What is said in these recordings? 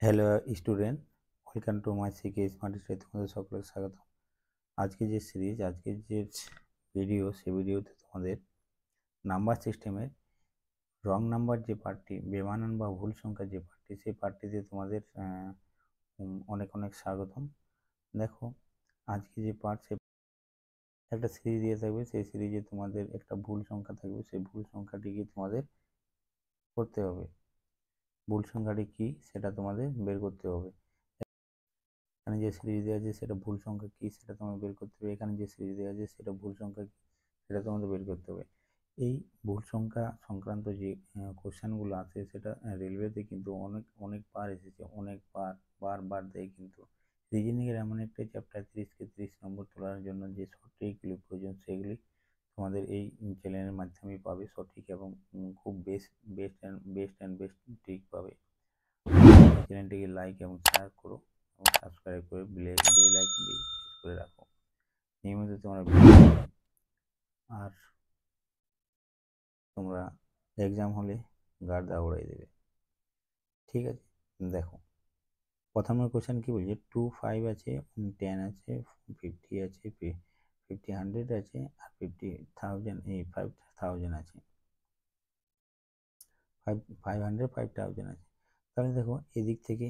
Hello student, welcome to my CK smart study. তোমাদের সকলকে স্বাগত। আজকে যে সিরিজ, আজকের যে ভিডিও, সেই ভিডিওতে তোমাদের নাম্বার সিস্টেমের রং নাম্বার যে পার্টটি, বেমানান বা ভুল সংখ্যার যে পার্টটি, সেই পার্টটিতে তোমাদের অনেক অনেক স্বাগতম। দেখো, আজকে যে পার্ট, সে একটা সিরিজ দিয়ে থাকবে। সেই সিরিজে তোমাদের একটা ভুল সংখ্যা থাকবে। সেই ভুল সংখ্যাটিকে তোমাদের করতে হবে। ভুল সংখ্যাটি কি সেটা তোমাদের বের করতে হবে। এখানে যে সিরিজ দেওয়া আছে সেটা ভুল সংখ্যা কি সেটা তোমাকে বের করতে হবে। এখানে যে সিরিজ দেওয়া আছে সেটা ভুল সংখ্যা কি সেটা তোমাদের বের করতে হবে। এই ভুল সংখ্যা সংক্রান্ত যে কোশ্চেনগুলো আছে সেটা রেলওয়েতে কিন্তু অনেকবার এসেছে, অনেকবার বারবার দেয়। কিন্তু রিজনিংয়ের এমন একটা চ্যাপ্টার 30কে 30 নম্বর তোলার জন্য যে সঠিকগুলি প্রয়োজন সেগুলি তোমাদের এই চ্যানেলের মাধ্যমেই পাবে। সঠিক এবং খুব বেস্ট ট্রিক পাবে। চ্যানেলটিকে লাইক এবং শেয়ার করো এবং সাবস্ক্রাইব করে বেল আইকনটি প্রেস করে রাখো। নিয়মিত তোমরা আর তোমরা এক্সাম হলে গার্দা উড়াই দেবে। ঠিক আছে, দেখো প্রথম কোশ্চেন কি বলছে, 2 5 আছে, 10 আছে, 50 আছে, 50 100 আছে, আর 50,000 5,000 আছে, 500 5,000 আছে। তাহলে দেখো এদিক থেকে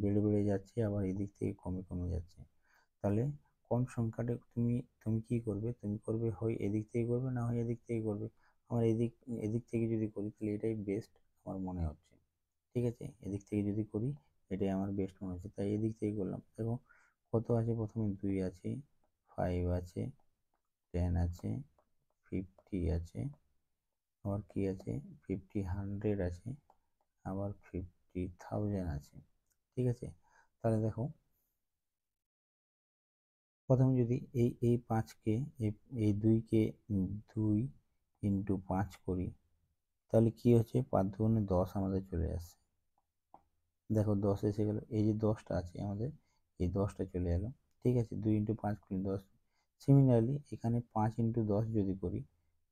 বেড়ে বেড়ে যাচ্ছে, আবার এদিক থেকে কমে কমে যাচ্ছে। তাহলে কম সংখ্যাটা তুমি কি করবে? তুমি করবে হয় এদিক থেকে করবে, না হয় এদিক থেকে করবে। আমার এদিক থেকে যদি করি তাহলে এটাই বেস্ট আমার মনে হচ্ছে। ঠিক আছে, এদিক থেকে যদি করি এটাই আমার বেস্ট মনে হচ্ছে, তাই এদিক থেকে করলাম। দেখো কত আছে, প্রথমে 2 আছে, 5 আছে, 10 আছে, 50 আছে, আবার কি আছে, 50 100 আছে, আবার 50,000 আছে। ঠিক আছে, তাহলে দেখো প্রথমে যদি এই 5কে এই 2কে 2 ইন্টু 5 করি তাহলে কি হচ্ছে, 5 দুগুণে 10 আমাদের চলে আসছে। দেখো 10 এসে গেল, এই যে 10টা আছে আমাদের, এই 10টা চলে এলো। ঠিক আছে, 2 ইন্টু 5 করি 10। সিমিলারলি এখানে 5 ইন্টু 10 যদি করি,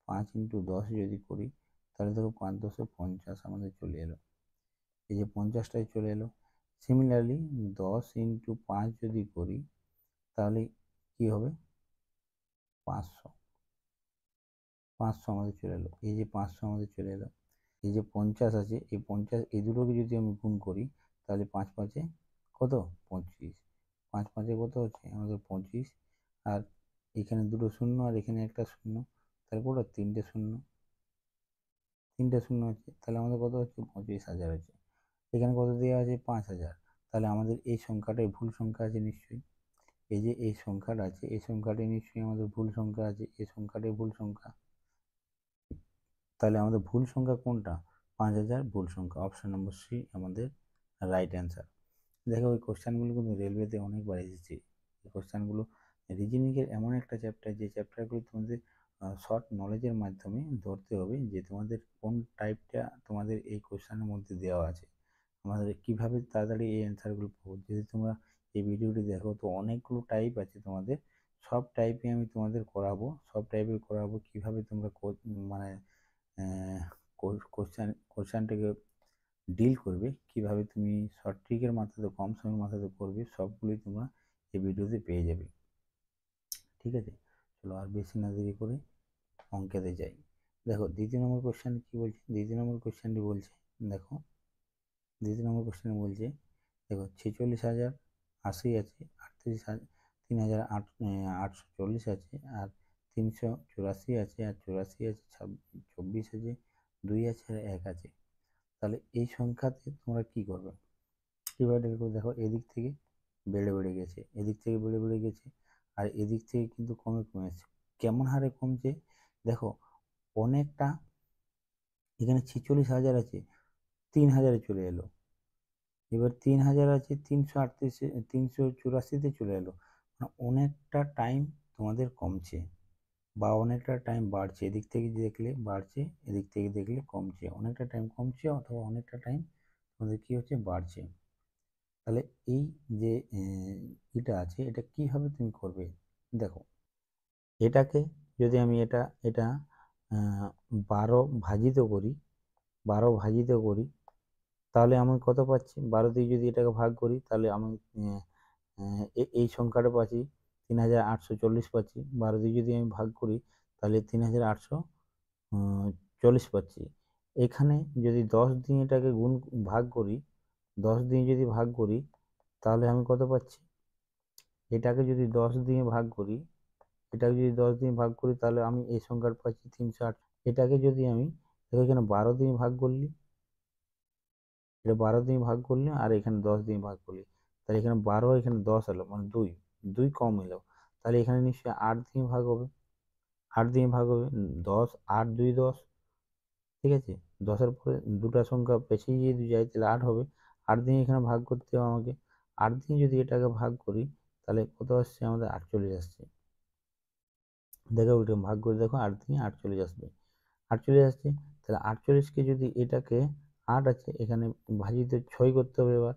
5 ইন্টু 10 যদি করি তাহলে দেখো 5 10 50 আমাদের চলে এলো। এই যে 50টাই চলে এলো। সিমিলারলি 10 ইন্টু 5 যদি করি তাহলে কি হবে, 500 আমাদের চলে এলো। এই যে 500 আমাদের চলে এলো। এই যে 50 আছে, এই 50 এই দুটোকে যদি আমি গুণ করি তাহলে 5 5-এ কত, 25। 5 5-এ কত হচ্ছে আমাদের 25। আর এখানে দুটো শূন্য আর এখানে একটা শূন্য, তাহলে কত, তিনটে শূন্য হচ্ছে। তাহলে আমাদের কত হচ্ছে, 25,000 হচ্ছে। এখানে কত দেওয়া আছে, 5,000। তাহলে আমাদের এই সংখ্যাটাই ভুল সংখ্যা আছে নিশ্চয়ই। এই যে এই সংখ্যাটা আছে, এই সংখ্যাটাই নিশ্চয়ই আমাদের ভুল সংখ্যা আছে, এই সংখ্যাটাই ভুল সংখ্যা। তাহলে আমাদের ভুল সংখ্যা কোনটা, 5,000 ভুল সংখ্যা। অপশন নম্বর সি আমাদের রাইট অ্যান্সার। দেখো ওই কোশ্চেনগুলো কিন্তু রেলওয়েতে অনেকবার এসেছে। এই কোশ্চেনগুলো রিজনিংয়ের এমন একটা চ্যাপ্টার, যে চ্যাপ্টারগুলো তোমাদের শর্ট নলেজের মাধ্যমে ধরতে হবে যে তোমাদের কোন টাইপটা তোমাদের এই কোশ্চেনের মধ্যে দেওয়া আছে, আমাদের কিভাবে তাড়াতাড়ি এই অ্যান্সারগুলো পাবো। যদি তোমরা এই ভিডিওটি দেখো তো অনেকগুলো টাইপ আছে তোমাদের, সব টাইপে আমি তোমাদের করাবো, সব টাইপে করাবো কিভাবে তোমরা মানে কোশ্চেনটাকে ডিল করবে, কিভাবে তুমি শর্ট ট্রিকের মাধ্যমে কম সময়ের মাধ্যমে করবে, সবগুলোই তোমরা এই ভিডিওতে পেয়ে যাবে। ঠিক আছে, চলো আর বেশি না দেরি করে অঙ্কেতে যাই। দেখো দ্বিতীয় নম্বর কোশ্চেন কি বলছে, দ্বিতীয় নম্বর কোশ্চেনটি বলছে, দেখো দ্বিতীয় নম্বর কোশ্চেনে বলছে, দেখো 46,000 80 আছে, 3,840 আছে, আর 384 আছে, আর 84 আছে, 24 আছে, 2 আছে, আর 1 আছে। তাহলে এই সংখ্যাতে তোমরা কি করবে, কীভাবে ডিল করবে? দেখো এদিক থেকে বেড়ে বেড়ে গেছে, এদিক থেকে বেড়ে বেড়ে গেছে, আর এদিক থেকে কিন্তু কমে কমে আসছে। কেমন হারে কমছে দেখো, অনেকটা। এখানে 46,000 আছে, 3,000-এ চলে এলো। এবার 3,000 আছে, 338 384-তে চলে এলো। অনেকটা টাইম তোমাদের কমছে বা অনেকটা টাইম বাড়ছে। এদিক থেকে দেখলে বাড়ছে, এদিক থেকে দেখলে কমছে। অনেকটা টাইম কমছে অথবা অনেকটা টাইম তোমাদের কি হচ্ছে, বাড়ছে। তাহলে এই যে এটা আছে, এটা কিভাবে তুমি করবে? দেখো এটাকে যদি আমি এটা 12 ভাজিত করি, তাহলে আমি কত পাচ্ছি, 12 দিয়ে যদি এটাকে ভাগ করি তাহলে আমি এই সংখ্যাটা পাচ্ছি 3840 পাচ্ছি। 12 দিয়ে যদি আমি ভাগ করি তাহলে 3840 পাচ্ছি। এখানে যদি 10 দিয়ে এটাকে ভাগ করি, 10 দিয়ে যদি ভাগ করি তাহলে আমি কত পাচ্ছি, এটাকে যদি 10 দিয়ে ভাগ করি, এটাকে যদি 10 দিয়ে ভাগ করি তাহলে আমি এই সংখ্যাটা পাচ্ছি 308। এটাকে যদি আমি এখানে 12 দিয়ে ভাগ করলি, এটা 12 দিয়ে ভাগ করলে আর এখানে 10 দিয়ে ভাগ করলি, তাহলে এখানে 12 এখানে 10 এলো, মানে 2 কম এলো। তাহলে এখানে নিশ্চয়ই 8 দিয়ে ভাগ হবে, 8 দিয়ে ভাগ হবে 10, 8 2 10, ঠিক আছে। 10-এর পরে দুটা সংখ্যা পেছিয়ে যদি যাই তাহলে 8 হবে। 8 দিয়ে এখানে ভাগ করতে হবে আমাকে, 8 দিয়ে যদি এটাকে ভাগ করি তাহলে কত আসছে আমাদের 48 আসছে। দেখো ওইটা ভাগ করে দেখো, 8 দিয়ে 48 আসবে, 48 আসছে। তাহলে 48কে যদি এটাকে 8 আছে এখানে ভাজিতে 6 করতে হবে। এবার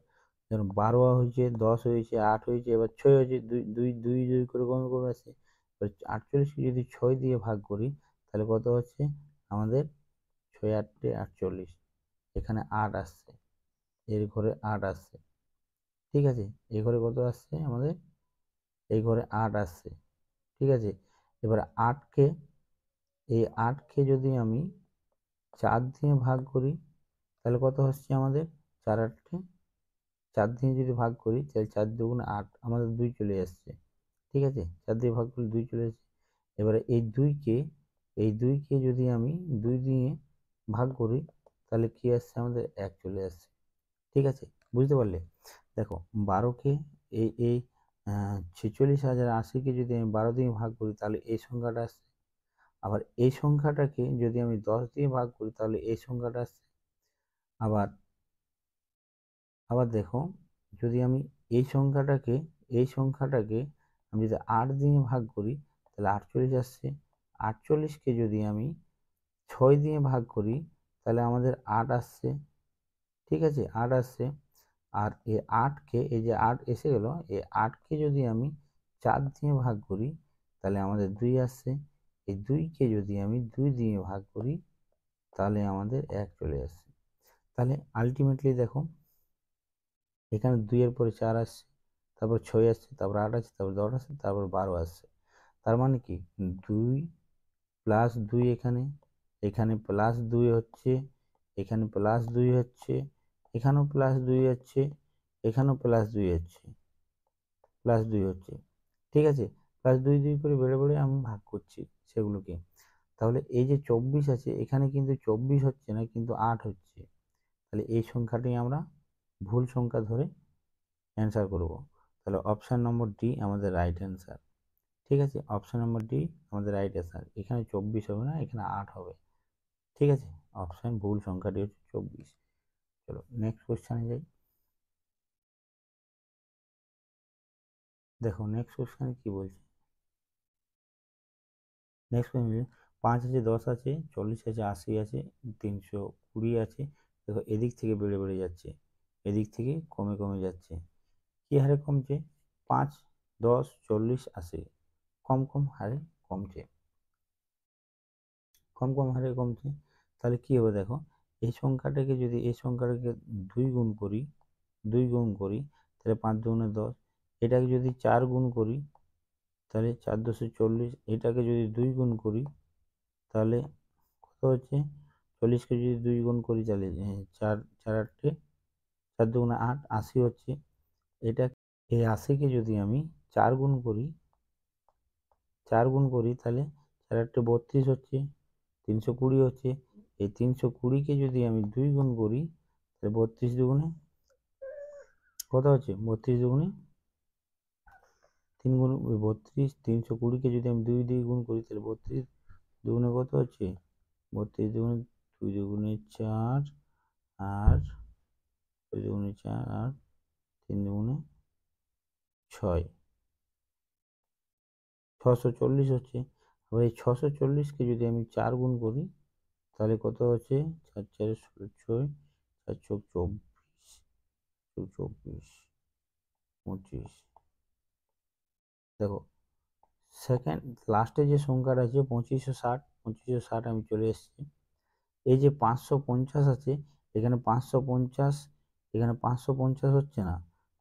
যেমন 12 হয়েছে, 10 হয়েছে, 8 হয়েছে, এবার 6 হয়েছে, 2 করে কমে কমে আসছে। এবার 48কে যদি 6 দিয়ে ভাগ করি তাহলে কত হচ্ছে আমাদের 6 8 48, এখানে 8 আসছে, এর ঘরে 8 আসছে, ঠিক আছে। এই ঘরে কত আসছে আমাদের, এই ঘরে 8 আসছে, ঠিক আছে। এবার 8কে, এই 8কে যদি আমি 4 দিয়ে ভাগ করি তাহলে কত হচ্ছে আমাদের 4 8, 4 দিয়ে যদি ভাগ করি তাহলে 4 2 8, আমাদের 2 চলে আসছে, ঠিক আছে। 4 দিয়ে ভাগ করলে 2 চলে আসছে। এবারে এই 2কে যদি আমি 2 দিয়ে ভাগ করি তাহলে কি আসছে আমাদের 1 চলে আসছে, ঠিক আছে। বুঝতে পারলে? দেখো 12কে এই 46,080কে যদি আমি 12 দিয়ে ভাগ করি তাহলে এই সংখ্যাটা আসছে। আবার এই সংখ্যাটাকে যদি আমি 10 দিয়ে ভাগ করি তাহলে এই সংখ্যাটা আসছে। আবার আবার দেখো যদি আমি এই সংখ্যাটাকে আমি যদি 8 দিয়ে ভাগ করি তাহলে 48 আসছে। 48কে যদি আমি 6 দিয়ে ভাগ করি তাহলে আমাদের 8 আসছে, ঠিক আছে, 8 আসছে। আর এই 8কে, এই যে 8 এসে গেল, এই 8কে যদি আমি 4 দিয়ে ভাগ করি তাহলে আমাদের 2 আসছে। এই 2কে যদি আমি 2 দিয়ে ভাগ করি তাহলে আমাদের 1 চলে আসছে। তাহলে আলটিমেটলি দেখো এখানে 2 এর পরে 4 আসছে, তারপর 6 আসছে, তারপর 8 আসছে, তারপর 10 আসছে, তারপর 12 আসছে। তার মানে কি 2 প্লাস 2, এখানে প্লাস 2 হচ্ছে, এখানে প্লাস 2 হচ্ছে, এখানেও প্লাস 2 হচ্ছে, এখানেও প্লাস 2 হচ্ছে, প্লাস 2 হচ্ছে, ঠিক আছে। প্লাস 2 2 করে বেড়ে বেড়ে আমি ভাগ করছি সেগুলোকে। তাহলে এই যে 24 আছে এখানে কিন্তু 24 হচ্ছে না, কিন্তু 8 হচ্ছে। তাহলে এই সংখ্যাটি আমরা ভুল সংখ্যা ধরে অ্যান্সার করব। তাহলে অপশান নম্বর ডি আমাদের রাইট অ্যান্সার, ঠিক আছে। অপশান নম্বর ডি আমাদের রাইট অ্যান্সার। এখানে 24 হবে না, এখানে 8 হবে, ঠিক আছে। অপশান ভুল সংখ্যাটি হচ্ছে 24। চলো নেক্সট কোশ্চেনে যাই। দেখো নেক্সট কোশ্চেনে কি বলছে। নেক্সট কোশ্চেন 5 আছে, 10 আছে, 40 আছে, 80 আছে, 320 আছে। দেখো এদিক থেকে বেড়ে বেড়ে যাচ্ছে, এদিক থেকে কমে কমে যাচ্ছে। কি হারে কমছে? 5, 10, 40, 80 কম কম হারে কমছে, কম কম হারে কমছে। তাহলে কি হবে দেখো, এই সংখ্যাটাকে যদি এই সংখ্যাটাকে 2 গুণ করি, 2 গুণ করি তাহলে 5 দুগুণে 10, এটাকে যদি 4 গুণ করি তাহলে 4 10 40, এটাকে যদি 2 গুণ করি তাহলে কত হচ্ছে, 40কে যদি 2 গুণ করি তাহলে 4 4 8, 4 দুগুণে 8, 80 হচ্ছে। এটা এই 80কে যদি আমি 4 গুণ করি, 4 গুণ করি তাহলে 4 8 32 হচ্ছে, 320 হচ্ছে। এই 320কে যদি আমি 2 গুণ করি তাহলে 32 দুগুণে কত হচ্ছে, 32 দুগুণে 3 গুণ 32, 320কে যদি আমি 2 দিয়ে গুণ করি তাহলে 32 দুগুণে কত হচ্ছে, 32 দুগুণে 2 দুগুণে 4, আর 2 দুগুণে 4, আর 3 দুগুণে 6, 640 হচ্ছে। আবার এই 640কে যদি আমি 4 গুণ করি তাহলে কত হচ্ছে, 4 4 16, 4 চোখ 24, 24 25। দেখো সেকেন্ড লাস্টে যে সংখ্যাটা আছে 2560, 2560 আমি চলে এসেছি। এই যে 550 আছে এখানে 550, এখানে 550 হচ্ছে না,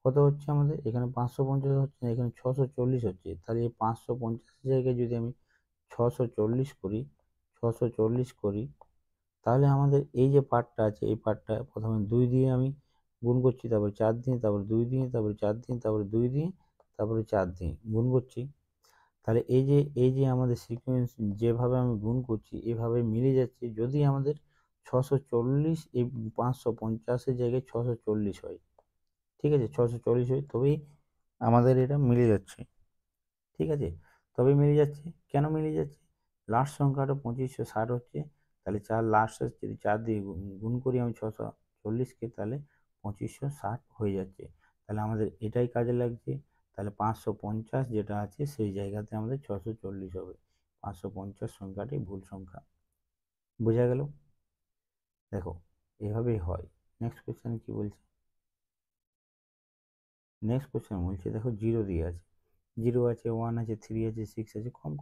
কত হচ্ছে আমাদের এখানে 550 হচ্ছে না, এখানে 640 হচ্ছে। তাহলে এই 550 জায়গায় যদি আমি 640 করি, 640 করি, তাহলে আমাদের এই যে পার্টটা আছে এই পার্টটা প্রথমে 2 দিয়ে আমি গুণ করছি, তারপরে 4 দিয়ে, তারপরে 2 দিয়ে, তারপরে 4 দিয়ে, তারপরে 2 দিয়ে, তারপরে 4 দিয়ে গুণ করছি। তাহলে এই যে আমাদের সিকোয়েন্স যেভাবে আমি গুণ করছি এভাবে মিলে যাচ্ছে। যদি আমাদের 640 এই 550-এর জায়গায় 640 হয়, ঠিক আছে, 640 হয়, তবেই আমাদের এটা মিলে যাচ্ছে, ঠিক আছে, তবেই মিলে যাচ্ছে। কেন মিলে যাচ্ছে? লাস্ট সংখ্যাটা 2560 হচ্ছে, তাহলে লাস্ট যদি 4 দিয়ে গুণ করি আমি 640-কে, তাহলে 2560 হয়ে যাচ্ছে। তাহলে আমাদের এটাই কাজে লাগছে। তাহলে 550 যেটা আছে সেই জায়গাতে আমাদের 640 হবে। 550 সংখ্যাটি ভুল সংখ্যা। বোঝা গেল? দেখো এভাবেই হয়। নেক্সট কোয়েশ্চেন কি বলছে? নেক্সট কোয়েশ্চেন বলছে, দেখো 0 দিয়ে আছে, 0 আছে, 1 আছে, 3 আছে, 6 আছে, কম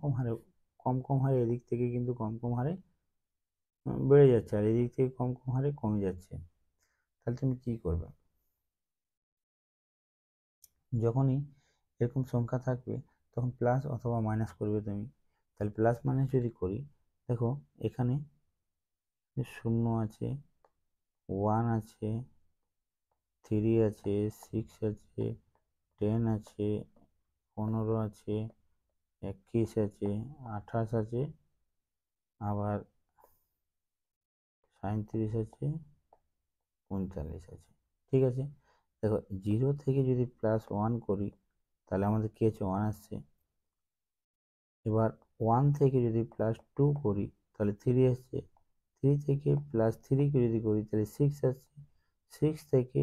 কম হারে এদিক থেকে কিন্তু কম কম হারে বেড়ে যাচ্ছে, আর এদিক থেকে কম কম হারে কমে যাচ্ছে। তাহলে তুমি কি করবে? যখনই এরকম সংখ্যা থাকবে তখন প্লাস অথবা মাইনাস করবে তুমি। তাহলে প্লাস মাইনাস যদি করি, দেখো এখানে 0 আছে, 1 আছে, 3 আছে, 6 আছে, 10 আছে, 15 আছে, 21 আছে, 28 আছে, আবার 37 আছে, 39 আছে, ঠিক আছে। দেখো 0 থেকে যদি +1 করি তাহলে আমাদের কি আছে, 1 আসছে। এবার 1 থেকে যদি +2 করি তাহলে 3 আসছে। 3 থেকে +3 কে যদি করি তাহলে 6 আসছে। 6 থেকে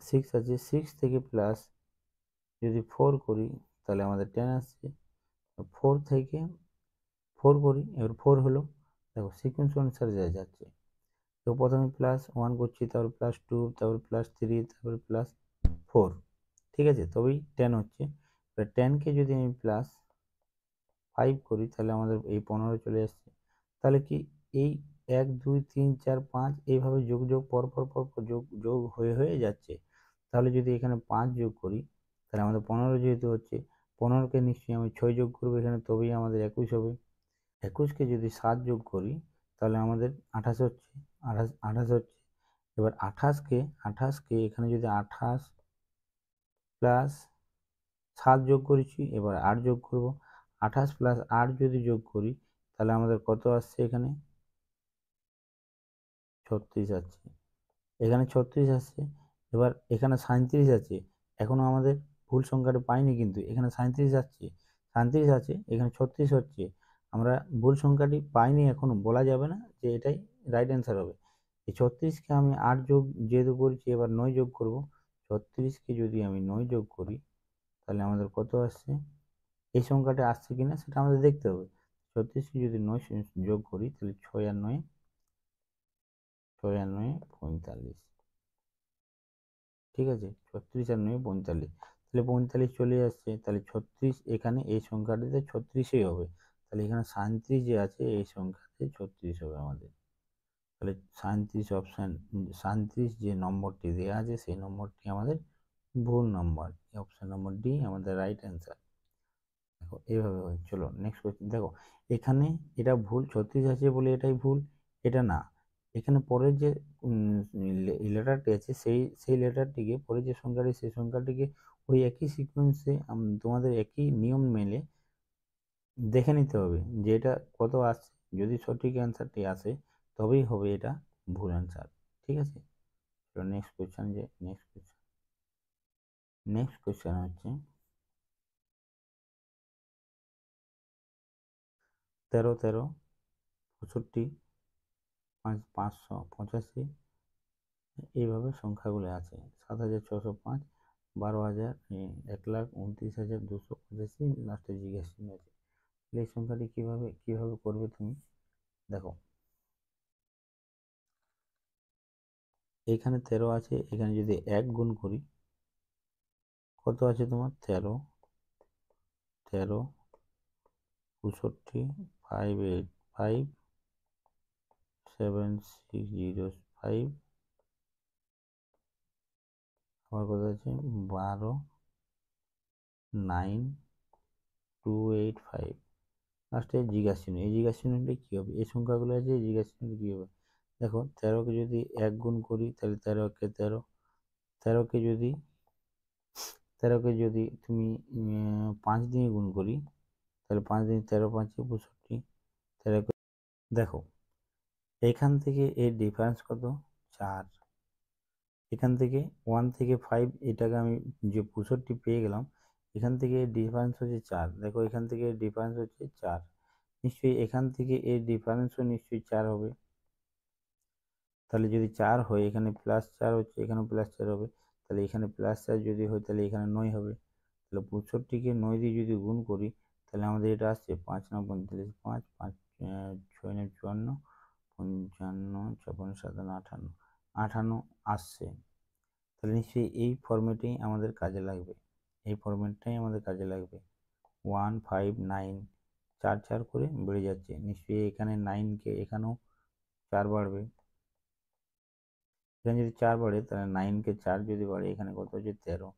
6 আছে, 6 থেকে প্লাস যদি 4 করি তাহলে আমাদের 10 আসছে। 4 থেকে 4 করি, এবার 4 হলো। দেখো সিকোয়েন্স অনুসারে যা যাচ্ছে, তো প্রথমে +1 করছি, তারপর +2, তারপর +3, তারপর +4, ঠিক আছে, তবেই 10 হচ্ছে। এবার 10কে যদি আমি +5 করি তাহলে আমাদের এই 15 চলে আসছে। তাহলে কি এই 1 2 3 4 5 এইভাবে যোগ যোগ পর পর পর পর যোগ যোগ হয়ে হয়ে যাচ্ছে। তাহলে যদি এখানে 5 যোগ করি তাহলে আমাদের 15 যেহেতু হচ্ছে, 15কে নিশ্চয়ই আমি 6 যোগ করবো এখানে, তবেই আমাদের 21 হবে। 21কে যদি 7 যোগ করি তাহলে আমাদের 28 হচ্ছে, 28 হচ্ছে। এবার 28কে এখানে যদি 28 প্লাস 7 যোগ করেছি, এবার 8 যোগ করব। 28 প্লাস 8 যদি যোগ করি তাহলে আমাদের কত আসছে, এখানে 36 আসছে, এখানে 36 আসছে। এবার এখানে 37 আছে, এখনো আমাদের ভুল সংখ্যাটা পাইনি, কিন্তু এখানে 37 আসছে, 37 আছে, এখানে 36 হচ্ছে। আমরা ভুল সংখ্যাটি পাইনি, এখনো বলা যাবে না যে এটাই রাইট অ্যান্সার হবে। এই 36কে আমি 8 যোগ যেহেতু করেছি, এবার 9 যোগ করব। 36কে যদি আমি 9 যোগ করি তাহলে আমাদের কত আসছে, এই সংখ্যাটা আসছে কিনা সেটা আমাদের দেখতে হবে। 36কে যদি 9 যোগ করি তাহলে 6 আর 9, 45, ঠিক আছে, 36 আর 9 45, তাহলে 45 চলে আসছে। তাহলে 36 এখানে এই সংখ্যাটিতে 36ই হবে। তাহলে এখানে 37 যে আছে এই সংখ্যাতে 36 হবে আমাদের। তাহলে 37 অপশান, 37 যে নম্বরটি দেওয়া আছে সেই নম্বরটি আমাদের ভুল নম্বর। অপশান নম্বর ডি আমাদের রাইট অ্যান্সার। দেখো এইভাবে হয়। চলো নেক্সট কোয়েশ্চেন। দেখো এখানে এটা ভুল, 36 আছে বলে এটাই ভুল, এটা না। এখানে পরের যে লেটারটি আছে সেই লেটারটিকে, পরের যে সংখ্যাটি সেই সংখ্যাটিকে ওই একই সিকোয়েন্সে তোমাদের একই নিয়ম মেলে দেখে নিতে হবে যে এটা কত আসছে। যদি সঠিক অ্যান্সারটি আসে তবেই হবে এটা ভুল অ্যান্সার, ঠিক আছে। চলো নেক্সট কোয়েশ্চেন, নেক্সট কোয়েশ্চেন হচ্ছে 13 13 65 585, এইভাবে সংখ্যাগুলো আছে। 7605, 12,000, 1,29,285, লাস্টে জিজ্ঞাসা চিহ্ন আছে। এই সংখ্যাটি কিভাবে করবে তুমি? দেখো এখানে 13 আছে, এখানে যদি 1 গুণ করি কত আছে তোমার, 13 13 65 585 760 5 আমার কত আছে 12 9 2 8 5 লাস্টে জিজ্ঞাসা চিহ্ন। এই জিজ্ঞাসা চিহ্নটা কী হবে? এই সংখ্যাগুলো আছে, এই জিজ্ঞাসা চিহ্নটা কী হবে? দেখো 13কে যদি 1 গুণ করি তাহলে 13 কে 13, 13কে যদি তুমি 5 দিয়ে গুণ করি তাহলে 5 দিয়ে 13 5 65। 13কে দেখো এখান থেকে এর ডিফারেন্স কত 4, এখান থেকে 1 থেকে 5 এটাকে আমি যে 65 পেয়ে গেলাম, এখান থেকে এর ডিফারেন্স হচ্ছে 4। দেখো এখান থেকে এর ডিফারেন্স হচ্ছে 4, নিশ্চয়ই এখান থেকে এর ডিফারেন্সও নিশ্চয়ই 4 হবে। তাহলে যদি 4 হয় এখানে +4 হচ্ছে, এখানেও +4 হবে, তাহলে এখানে +4 যদি হয় তাহলে এখানে 9 হবে। তাহলে 65কে 9 দিয়ে যদি গুণ করি তাহলে আমাদের এটা আসছে 5 9 45, 5 5 6 9 54, 55 56 57 58 আসছে। তাহলে নিশ্চয়ই এই ফরম্যাটেই আমাদের কাজে লাগবে, এই ফরম্যাটটাই আমাদের কাজে লাগবে। 1 5 9 4 4 করে বেড়ে যাচ্ছে, নিশ্চয়ই এখানে 9কে এখানেও 4 বাড়বে। এখানে যদি 4 বাড়ে তাহলে 9কে 4 যদি বাড়ে এখানে কত হচ্ছে 13।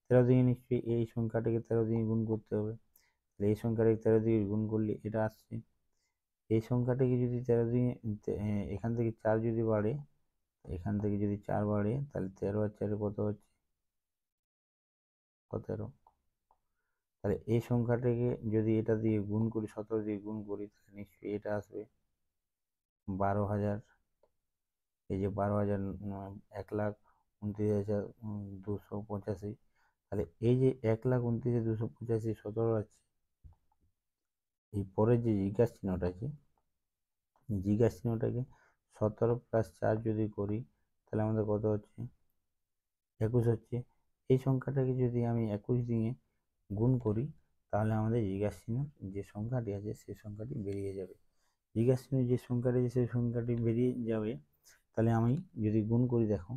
13 দিয়ে নিশ্চয়ই এই সংখ্যাটাকে 13 দিয়ে গুণ করতে হবে। তাহলে এই সংখ্যাটাকে 13 দিয়ে গুণ করলে এটা আসছে। এই সংখ্যাটাকে যদি 13 দিয়ে এখান থেকে 4 যদি বাড়ে, এখান থেকে যদি 4 বাড়ে তাহলে 13 আর 4 কত হচ্ছে 17। তাহলে এই সংখ্যাটাকে যদি এটা দিয়ে গুণ করি 17 দিয়ে গুণ করি তাহলে নিশ্চয়ই এটা আসবে 12,000। এই যে 12,000 1,29,285। তাহলে এই যে 1,29,285 17 আছে, এই পরের যে জিজ্ঞাসা চিহ্নটা আছে, জিজ্ঞাসা চিহ্নটাকে 17 + 4 যদি করি তাহলে আমাদের কত হচ্ছে 21 হচ্ছে। এই সংখ্যাটাকে যদি আমি 21 দিয়ে গুণ করি তাহলে আমাদের জিজ্ঞাসা চিহ্ন যে সংখ্যাটি আছে সেই সংখ্যাটি বেরিয়ে যাবে। জিজ্ঞাসা চিহ্ন যে সংখ্যাটি আছে সেই সংখ্যাটি বেরিয়ে যাবে। তাহলে আমি যদি গুণ করি দেখো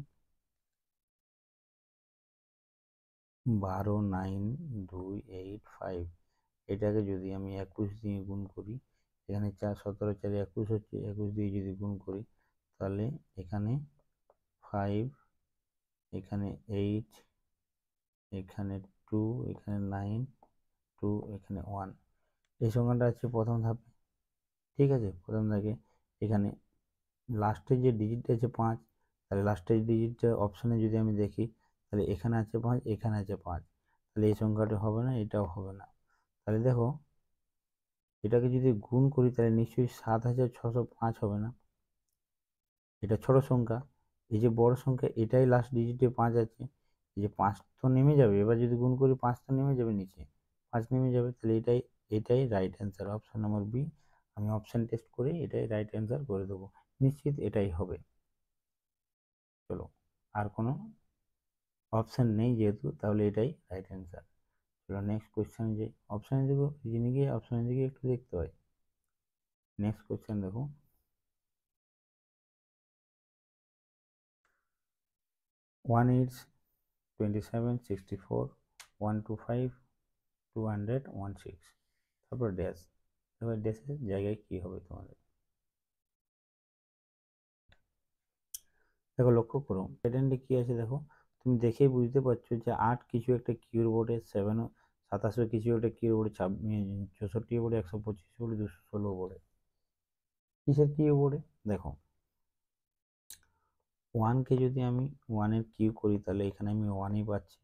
12 9 2 8 5, এটাকে যদি আমি 21 দিয়ে গুণ করি, এখানে 4 17 4 21 হচ্ছে, 21 দিয়ে যদি গুণ করি তাহলে এখানে 5, এখানে 8, এখানে 2, এখানে 9 2, এখানে 1। এই সংখ্যাটা আছে প্রথম ধাপে, ঠিক আছে। প্রথম ধাপে এখানে লাস্টের যে ডিজিটটা আছে 5, তাহলে লাস্টের ডিজিটটা অপশানে যদি আমি দেখি তাহলে এখানে আছে 5, এখানে আছে 5, তাহলে এই সংখ্যাটা হবে না, এটাও হবে না। তাহলে দেখো এটাকে যদি গুণ করি তাহলে নিশ্চয়ই 7,605 হবে না, এটা ছোট সংখ্যা। এই যে বড় সংখ্যা এটাই লাস্ট ডিজিটে 5 আছে, এই যে 5 তো নেমে যাবে, এবার যদি গুণ করি 5 তো নেমে যাবে নিচে, 5 নেমে যাবে। তাহলে এটাই right answer, option number B. আমি অপশান টেস্ট করে এটাই রাইট অ্যান্সার করে দেবো, নিশ্চিত এটাই হবে। চলো আর কোনো অপশান নেই যেহেতু, তাহলে এটাই রাইট অ্যান্সার। চলো নেক্সট কোয়েশ্চেন, যে অপশানে দেখো জেনে গিয়ে অপশানের দিকে একটু দেখতে হয়। নেক্সট কোয়েশ্চেন দেখো 1 8 27 64 125 200 16, তারপর ড্যাশ। এবার ড্যাশের জায়গায় কি হবে তোমাদের দেখো লক্ষ্য করো প্যাটার্নটি কি আছে দেখো, তুমি দেখেই বুঝতে পারছো যে 8 কিছু একটা কিউর বোর্ডে, 7 27 কিছু একটা কিউর বোর্ডে, 64 বোর্ডে, 125 বোর্ডে, 216 বোর্ডে। কিসের কিউ বোর্ডে দেখো 1কে যদি আমি 1-এর কিউ করি তাহলে এখানে আমি 1ই পাচ্ছি,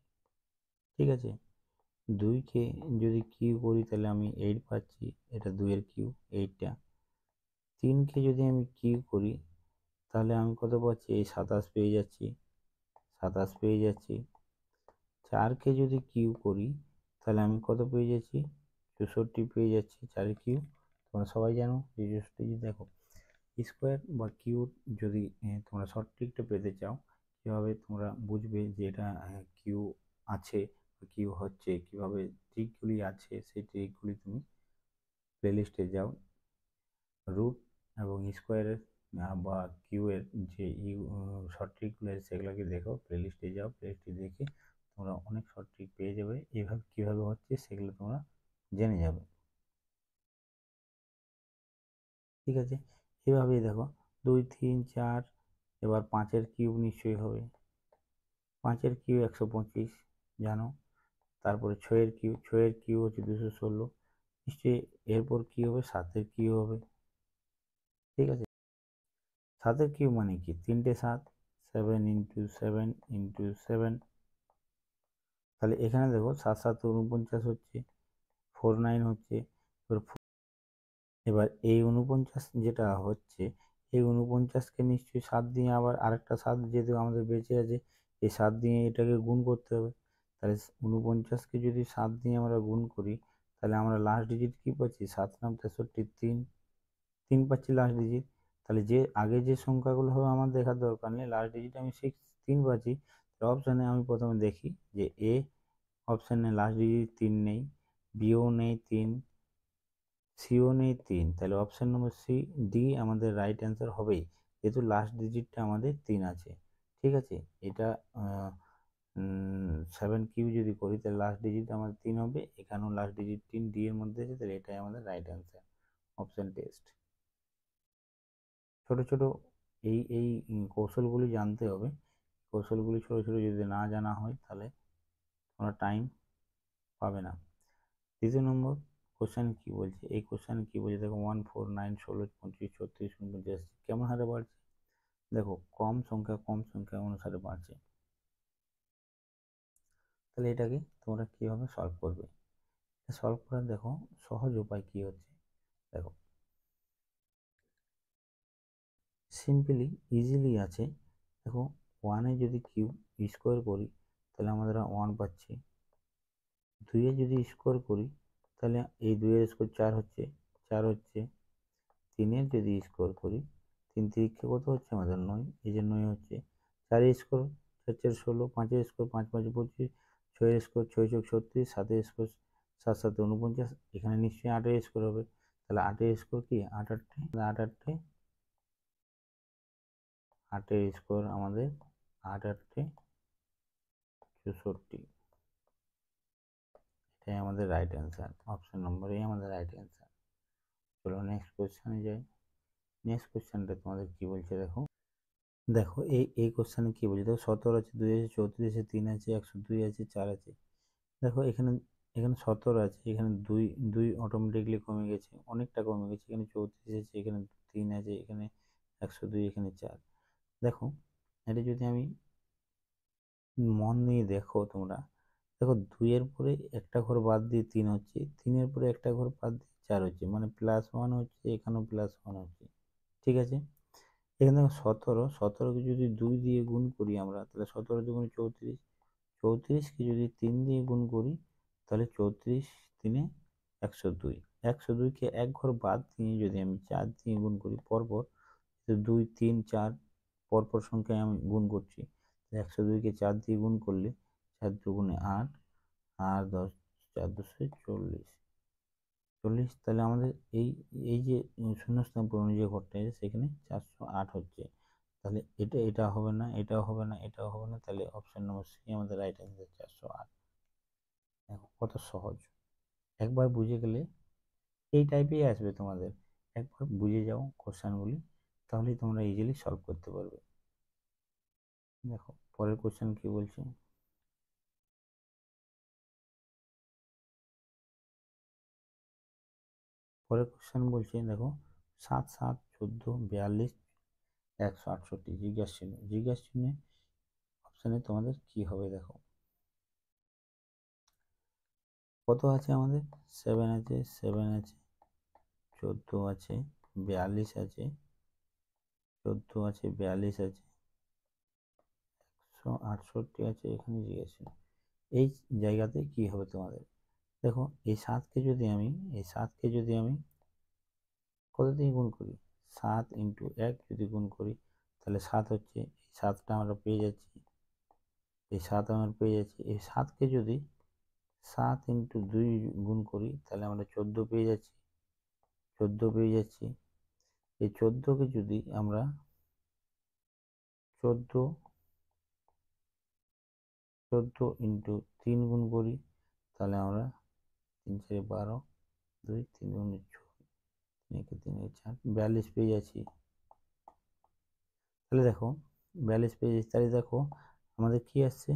ঠিক আছে। 2কে যদি কিউ করি তাহলে আমি 8 পাচ্ছি, এটা 2-এর কিউ 8টা। 3কে যদি আমি কিউ করি তাহলে আমি কত পাচ্ছি, এই 27 পেয়ে যাচ্ছি, 27 পেয়ে যাচ্ছি। 4কে যদি কিউ করি তাহলে আমি কত পেয়ে যাচ্ছি, 64 পেয়ে যাচ্ছি, 4 কিউ। তোমরা সবাই জানো যে 64 দেখো স্কোয়ার বা কিউ যদি তোমরা শর্ট ট্রিকটা পেতে চাও, কীভাবে তোমরা বুঝবে যে এটা কিউ আছে কিউ হচ্ছে, কীভাবে ট্রিকগুলি আছে সেই ট্রিকগুলি তুমি প্লেলিস্টে যাও, রুট এবং স্কোয়ারের বা কিউ এর যে শর্ট ট্রিকগুলো সেগুলোকে দেখো, প্লেলিস্টে যাও, প্লেলিস্টে দেখে তোমরা অনেক শর্ট ট্রিক পেয়ে যাবে, এইভাবে কীভাবে হচ্ছে সেগুলো তোমরা জেনে যাবে, ঠিক আছে। এভাবেই দেখো 2 3 4 এবার 5-এর কিউব নিশ্চয়ই হবে, 5-এর কিউব 125 জানো। তারপরে 6-এর কিউব, 6-এর কিউব হচ্ছে 216, নিশ্চয়ই এরপর কি হবে, 7-এর কিউব হবে। ঠিক আছে, 7-এর কিউব মানে কি, 3টে 7, 7 ইন্টু 7 ইন্টু 7। তাহলে এখানে দেখো 7 7 49 হচ্ছে, 49 হচ্ছে। এবার এই 49 যেটা হচ্ছে, এই 49কে নিশ্চয়ই 7 দিয়ে আবার আরেকটা 7 যেহেতু আমাদের বেঁচে আছে, এই 7 দিয়ে এটাকে গুণ করতে হবে। তাহলে 49কে যদি 7 দিয়ে আমরা গুণ করি, তাহলে আমরা লাস্ট ডিজিট কি পাচ্ছি, 7 নাম 63, 3 পাচ্ছি লাস্ট ডিজিট। তাহলে যে আগে যে সংখ্যাগুলো হবে আমার দেখার দরকার নেই, লাস্ট ডিজিট আমি 3 পাচ্ছি। অপশানে আমি প্রথমে দেখি যে এ অপশানে লাস্ট ডিজিট 3 নেই, বিও নেই 3, সিও নেই 3, তাহলে অপশান নম্বর সি ডি আমাদের রাইট অ্যান্সার হবেই, যেহেতু লাস্ট ডিজিটটা আমাদের 3 আছে। ঠিক আছে, এটা 7 কিউ যদি করি তাহলে লাস্ট ডিজিট আমাদের 3 হবে, এখানেও লাস্ট ডিজিট 3 ডি এর মধ্যে আছে, তাহলে এটাই আমাদের রাইট অ্যান্সার, অপশান টেস্ট। ছোট ছোট এই কৌশলগুলি জানতে হবে, কৌশলগুলি ছোট ছোট যদি না জানা হয় তাহলে তোমরা টাইম পাবে না। দ্বিতীয় নম্বর কোশ্চেন কি বলছে, এই কোশ্চেন কি বলছে দেখো, 1 4 9 16 25 36 49 কেমন হারে বাড়ছে, দেখো কম সংখ্যা অনুসারে বাড়ছে। তাহলে এটাকে তোমরা কিভাবে সলভ করবে, সলভ করার দেখো সহজ উপায় কি হচ্ছে, দেখো সিম্পলি ইজিলি আছে। দেখো 1-এ যদি কিউব স্কোয়ার করি তাহলে আমাদের 1 পাচ্ছি, 2-এ যদি স্কোয়ার করি তাহলে এই 2-এর স্কোয়ার 4 হচ্ছে, 4 হচ্ছে। 3-এর যদি স্কোয়ার করি, 3 3 কত হচ্ছে আমাদের 9, এই যে 9 হচ্ছে। 4-এর স্কোয়ার 4 4 16, 5-এর স্কোয়ার 5 5 25, 6-এর স্কোয়ার 6 6 36, 7-এর স্কোয়ার 7 7 49, এখানে নিশ্চয়ই 8-এর স্কোয়ার হবে। তাহলে 8-এর স্কোয়ার কি 8 8-এর স্কোয়ার আমাদের 8 8 64, এটাই আমাদের রাইট অ্যান্সার, অপশন নম্বর এ আমাদের রাইট অ্যান্সার। চলো নেক্সট কোশ্চেনে যাই। নেক্সট কোশ্চেনটা তোমাদের কি বলছে দেখো, দেখো এই কোশ্চেনে কি বলছে দেখো, 17 আছে, 2 আছে, 34 আছে, 3 আছে, 102 আছে, 4 আছে। দেখো এখানে এখানে 17 আছে, এখানে 2 2 অটোমেটিকলি কমে গেছে, অনেকটা কমে গেছে, এখানে 34 আছে, এখানে 3 আছে, এখানে 102, এখানে 4। দেখো এটা যদি আমি মন দিয়ে দেখো তোমরা, দেখো 2-এর পরে একটা ঘর বাদ দিয়ে 3 হচ্ছে, 3-এর পরে একটা ঘর বাদ দিয়ে 4 হচ্ছে, মানে +1 হচ্ছে, এখানেও +1 হচ্ছে। ঠিক আছে, এখানে দেখো 17কে যদি 2 দিয়ে গুণ করি আমরা, তাহলে 17 দুগুণে 34, 34কে যদি 3 দিয়ে গুণ করি তাহলে 34 3-এ 102, 102কে এক ঘর বাদ দিয়ে যদি আমি 4 দিয়ে গুণ করি পরপর, 2 3 4 পরপর সংখ্যায় আমি গুণ করছি, 102কে 4 দিয়ে গুণ করলে 4 দুগুণে 8, আর 10 4 10 40, তাহলে আমাদের এই এই যে শূন্যস্থান পূরণ যে ঘরটা আছে সেখানে 408 হচ্ছে। তাহলে এটা হবে না, এটাও হবে না, এটাও হবে না, তাহলে অপশন নম্বর সি আমাদের রাইট অ্যান্সার 408। দেখো কত সহজ, একবার বুঝে গেলে এই টাইপেই আসবে তোমাদের, একবার বুঝে যাও কোশ্চেনগুলি, তাহলেই তোমরা ইজিলি সলভ করতে পারবে। দেখো পরের কোশ্চেন কি বলছে, পরের কোশ্চেন বলছে দেখো 7 7 14 42 168 জিজ্ঞাসা চিহ্নে অপশানে তোমাদের কি হবে, দেখো কত আছে আমাদের, 7 আছে, 7 আছে, 14 আছে, 42 আছে, 14 আছে, 42 আছে, 168 আছে, এখানে জিজ্ঞাসা এই জায়গাতে কি হবে তোমাদের। দেখো এই 7কে যদি আমি কত দিয়ে গুণ করি, 7 ইন্টু 1 যদি গুণ করি তাহলে 7 হচ্ছে, এই 7টা আমরা পেয়ে যাচ্ছি, এই 7 আমরা পেয়ে যাচ্ছি। এই 7কে যদি 7 ইন্টু 2 গুণ করি তাহলে আমরা 14 পেয়ে যাচ্ছি, এই 14কে যদি আমরা 14 ইন্টু 3 গুণ করি তাহলে আমরা 3 4 12, 2 3 গুণে 6, 3 3 4 42 পেয়ে যাচ্ছি। তাহলে দেখো 42 পেয়েছি। তাহলে দেখো আমাদের কি আসছে,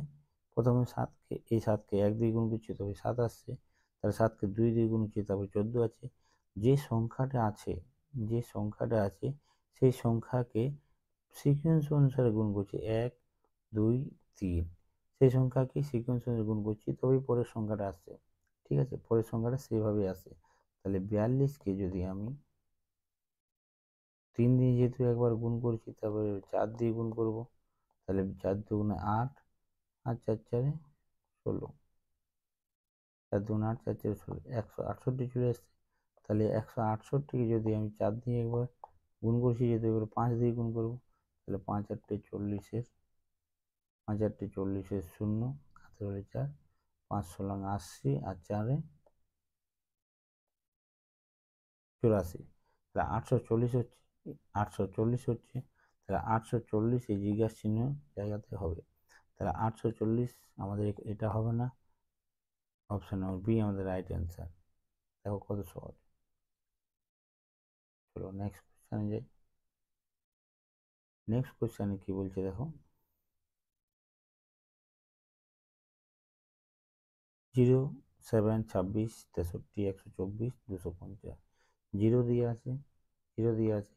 প্রথমে 7কে এই 7কে 1 দিয়ে গুণ করছি তবে 7 আসছে, তাহলে 7কে 2 দিয়ে গুণ করছি তারপর 14 আছে। যে সংখ্যাটা আছে সেই সংখ্যাকে সিকোয়েন্স অনুসারে গুণ করছি, 1 2 3, সেই সংখ্যাকে সিকোয়েন্স অনুসারে গুণ করছি তবেই পরের সংখ্যাটা আসছে। ঠিক আছে, পরের সংখ্যাটা সেইভাবেই আসে। তাহলে 42কে যদি আমি 3 দিয়ে যেহেতু একবার গুণ করছি তারপরে 4 দিয়ে গুণ করব, তাহলে 4 দুগুণে 8, আর 4 4-এ 16, 4 দুগুণে 8, 4 4-এ 16, 168 চলে আসছে। তাহলে 168কে যদি আমি 4 দিয়ে একবার গুণ করছি যেহেতু এবার 5 দিয়ে গুণ করব, তাহলে 5 8 40-এর 5 8 40-এর 0, হাতে হলে 4, 5 16 80, আর 4-এ 84, তাহলে 840 হচ্ছে, 840 হচ্ছে। তাহলে 840 এই জিজ্ঞাসা চিহ্ন জায়গাতে হবে। তাহলে 840 আমাদের এটা হবে না, অপশন নম্বর বি আমাদের রাইট অ্যান্সার। দেখো কত সহজ। চলো নেক্সট কোশ্চেনে যাই। নেক্সট কোশ্চেনে কি বলছে দেখো, 0 7 26 63 124 250, 0 দিয়ে আছে, 0 দিয়ে আছে।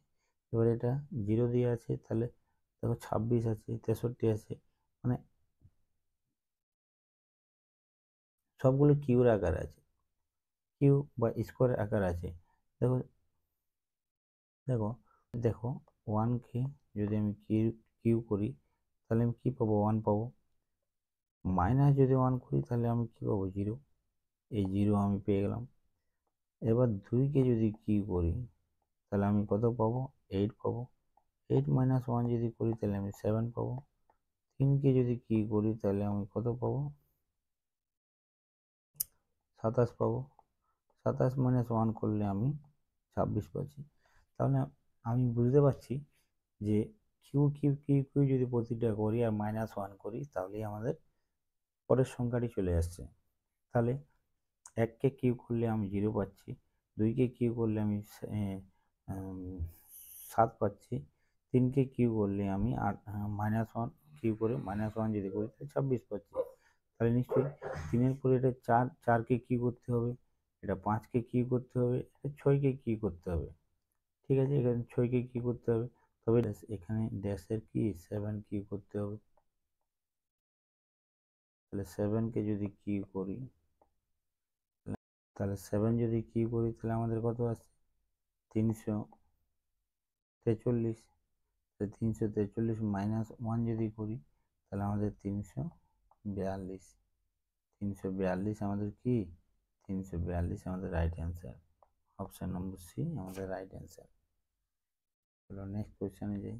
এবার এটা 0 দিয়ে আছে, তাহলে দেখো 26 আছে, 63 আছে, মানে সবগুলো কিউর আকার আছে, কিউ বা স্কোয়ার আকার আছে। দেখো দেখো দেখো 1কে যদি আমি কিউ কিউ করি তাহলে আমি কি পাবো, 1 পাবো। মাইনাস যদি 1 করি তাহলে আমি কি পাবো, 0, এই 0 আমি পেয়ে গেলাম। এবার 2কে যদি কিউ করি তাহলে আমি কত পাবো, 8 পাবো। 8 মাইনাস 1 যদি করি তাহলে আমি 7 পাবো। 3কে যদি কিউ করি তাহলে আমি কত পাবো, 27 পাবো। 27 মাইনাস 1 করলে আমি 26 পাচ্ছি। তাহলে আমি বুঝতে পারছি যে কিউ কিউ কিউ কিউ যদি প্রতিটা করি আর -1 করি তাহলেই আমাদের পরের সংখ্যাটি চলে আসছে। তাহলে 1কে কিউ করলে আমি 0 পাচ্ছি, 2কে কিউ করলে আমি 7 পাচ্ছি, 3কে কিউ করলে আমি -1 কিউ করে -1 যদি করি তাহলে 26 পাচ্ছি। তাহলে নিশ্চয়ই 3-এর পরে এটা 4, 4কে কিউ করতে হবে, এটা 5কে কিউ করতে হবে, এটা 6কে কিউ করতে হবে। ঠিক আছে, এখানে 6কে কিউ করতে হবে, তবে এখানে ড্যাশের কি 7 কিউ করতে হবে। তাহলে 7কে যদি কিউ করি, তাহলে 7 যদি কিউ করি তাহলে আমাদের কত আসছে, 343। 343 -1 যদি করি তাহলে আমাদের 342। 342 আমাদের কি, 342 আমাদের right answer. Option number C আমাদের রাইট অ্যান্সার। চলো নেক্সট কোয়েশ্চেনে যাই।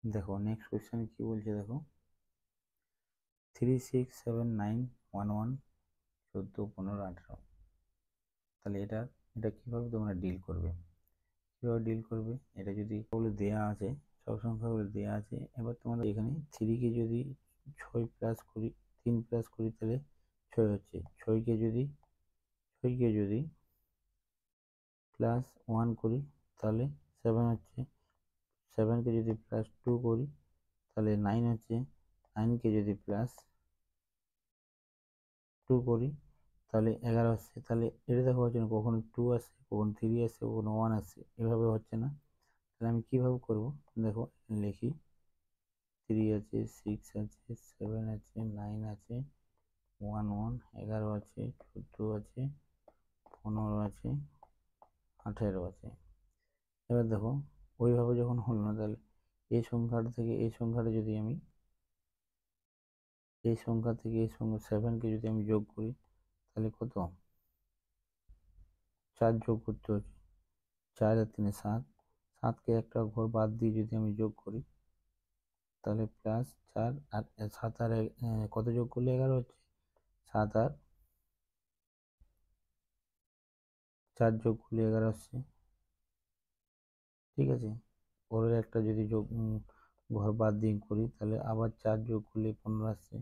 দেখো নেক্সট কোয়েশ্চেনে কি বলছে দেখো, 3 6 7 9 1 1 14 15 18, তাহলে এটা কিভাবে তোমরা ডিল করবে, এটা যদি বলে দেয়া আছে, সব সংখ্যাগুলো দেয়া আছে। এবার তোমাদের এখানে 3কে যদি 6 প্লাস করি, 3 প্লাস করি তাহলে 6 হচ্ছে। 6কে যদি প্লাস 1 করি তাহলে 7 হচ্ছে। 7কে যদি প্লাস 2 করি তাহলে 9 হচ্ছে। 9কে যদি প্লাস 2 করি তাহলে 11 আসছে। তাহলে এটা দেখো হচ্ছে না, কখনো 2 আসছে, কখনো 3 আসছে, কখনো 1 আসছে, এভাবে হচ্ছে না। তাহলে আমি কিভাবে করব, দেখো লিখি, 3 আছে, 6 আছে, 7 আছে, 9 আছে, 1 1, 11 আছে, 14 আছে, 15 আছে, 18 আছে। এবার দেখো ওইভাবে যখন হলো না, তাহলে এই সংখ্যাটা থেকে এই সংখ্যাটা যদি আমি এই সংখ্যা থেকে এই সংখ্যা 7কে যদি আমি যোগ করি তাহলে কত, 4 যোগ করতে হচ্ছে, 4 আর 3 7, 7কে একটা ঘর বাদ দিয়ে যদি আমি যোগ করি তাহলে প্লাস 4 আর 7 আর কত যোগ করলে 11 হচ্ছে, 7 আর 4 যোগ করলে 11 আসছে। ঠিক আছে, পরের একটা যদি যোগ ঘর বাদ দিয়ে করি তাহলে আবার 4 যোগ করলে 15 আসছে।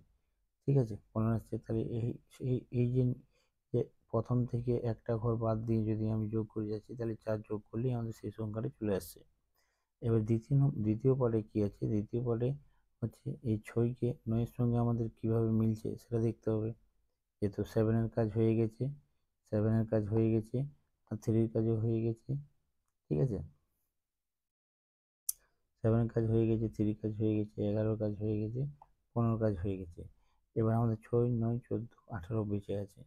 ঠিক আছে, 15 আসছে। তাহলে এই এই এই যে প্রথম থেকে একটা ঘর বাদ দিয়ে যদি আমি যোগ করে যাচ্ছি, তাহলে 4 যোগ করলেই আমাদের সেই সংখ্যাটা চলে আসছে। এবার দ্বিতীয় পার্টে কী আছে, দ্বিতীয় পার্টে হচ্ছে এই 6কে 9-এর সঙ্গে আমাদের কীভাবে মিলছে সেটা দেখতে হবে। যেহেতু 7-এর কাজ হয়ে গেছে, 7-এর কাজ হয়ে গেছে, আর 3-র কাজও হয়ে গেছে, ঠিক আছে। 7-এর কাজ হয়ে গেছে, 3-র কাজ হয়ে গেছে, 11-র কাজ হয়ে গেছে, 15-র কাজ হয়ে গেছে। এবার আমাদের 6, 9, 14, 18 বেঁচে আছে।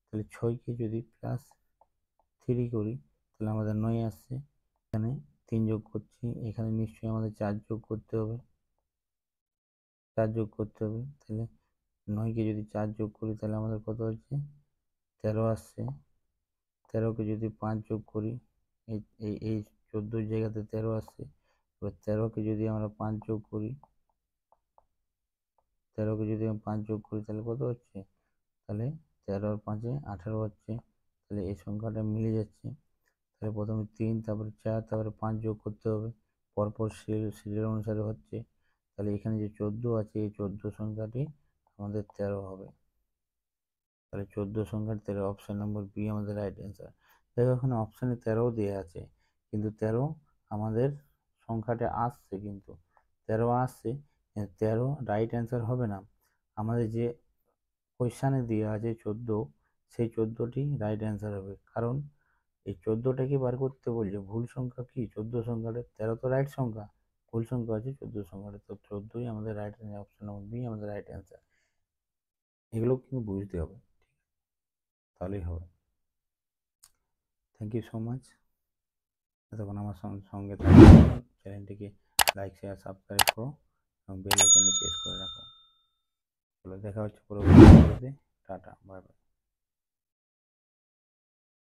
তাহলে 6কে যদি +3 করি তাহলে আমাদের 9 আসছে। এখানে 3 যোগ করছি, এখানে নিশ্চয়ই আমাদের 4 যোগ করতে হবে, 4 যোগ করতে হবে। তাহলে 9কে যদি 4 যোগ করি তাহলে আমাদের কত হচ্ছে, 13 আসছে। 13কে যদি 5 যোগ করি, এই 14 জায়গাতে 13 আসছে। এবার 13কে যদি আমরা 5 যোগ করি, 13কে যদি আমি 5 যোগ করি তাহলে কত হচ্ছে, তাহলে 13 আর 5-এ 18 হচ্ছে। তাহলে এই সংখ্যাটা মিলে যাচ্ছে। তাহলে প্রথমে 3, তারপরে 4, তারপরে 5 যোগ করতে হবে, পরপর সিরিয়াল অনুসারে হচ্ছে। তাহলে এখানে যে 14 আছে, এই 14 সংখ্যাটি আমাদের 13 হবে। তাহলে 14 সংখ্যার 13, অপশান নম্বর বি আমাদের রাইট অ্যান্সার। দেখো এখানে অপশানে 13 দেওয়া আছে, কিন্তু 13 আমাদের সংখ্যাটা আসছে, কিন্তু 13 আসছে, 13 রাইট অ্যান্সার হবে না। আমাদের যে কোয়েশ্চানে দেওয়া আছে 14, সেই 14টি রাইট অ্যান্সার হবে। কারণ এই 14টাকে বার করতে বলছে, ভুল সংখ্যা কি 14 সংখ্যাটা, 13 তো রাইট সংখ্যা, ভুল সংখ্যা আছে 14 সংখ্যাটা। তো 14ই আমাদের right answer, option number B আমাদের রাইট অ্যান্সার। এগুলো কিন্তু বুঝতে হবে, তাহলেই হবে। Thank you so much. এতক্ষণ আমার সঙ্গে চ্যানেলটিকে লাইক, শেয়ার, সাবস্ক্রাইব করো এবং বেল আইকনটি প্রেস করে রাখো। চলো দেখা হচ্ছে পরবর্তী ভিডিওতে। Tata, bye bye.